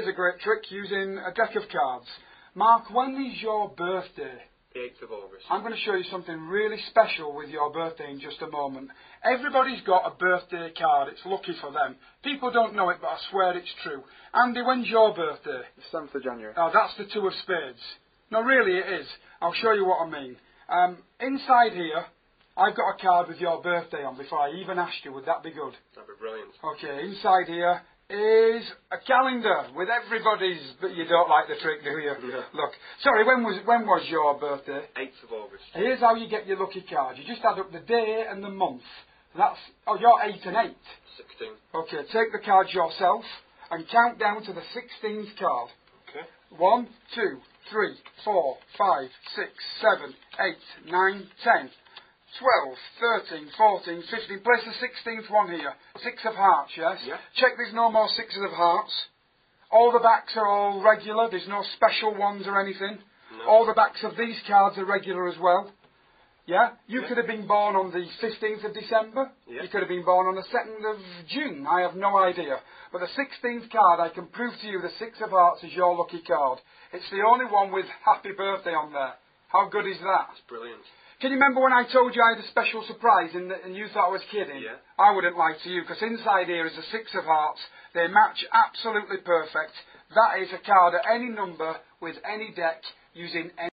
here's a great trick using a deck of cards. Mark, when is your birthday? The 8th of August. I'm going to show you something really special with your birthday in just a moment. Everybody's got a birthday card. It's lucky for them. People don't know it, but I swear it's true. Andy, when's your birthday? The 7th of January. Oh, that's the 2 of spades. No, really it is. I'll show you what I mean. Inside here, I've got a card with your birthday on before I even asked you. Would that be good? That'd be brilliant. Okay, inside here is a calendar with everybody's, but you don't like the trick, do you? No. Look, sorry, when was your birthday? 8th of August. Here's how you get your lucky card. You just add up the day and the month. That's, oh, you're 8 and 8. 16. Okay, take the cards yourself and count down to the 16th card. Okay. 1, 2, 3, 4, 5, 6, 7, 8, 9, 10, 12, 13, 14, 15. Place the 16th one here. 6 of hearts, yes? Yeah. Check there's no more 6s of hearts. All the backs are all regular. There's no special ones or anything. No. All the backs of these cards are regular as well. Yeah? You could have been born on the 15th of December. Yeah. You could have been born on the 2nd of June. I have no idea. But the 16th card, I can prove to you the 6 of hearts is your lucky card. It's the only one with happy birthday on there. How good is that? That's brilliant. Can you remember when I told you I had a special surprise and you thought I was kidding? Yeah. I wouldn't lie to you, because inside here is a 6 of hearts. They match absolutely perfect. That is a card at any number with any deck using any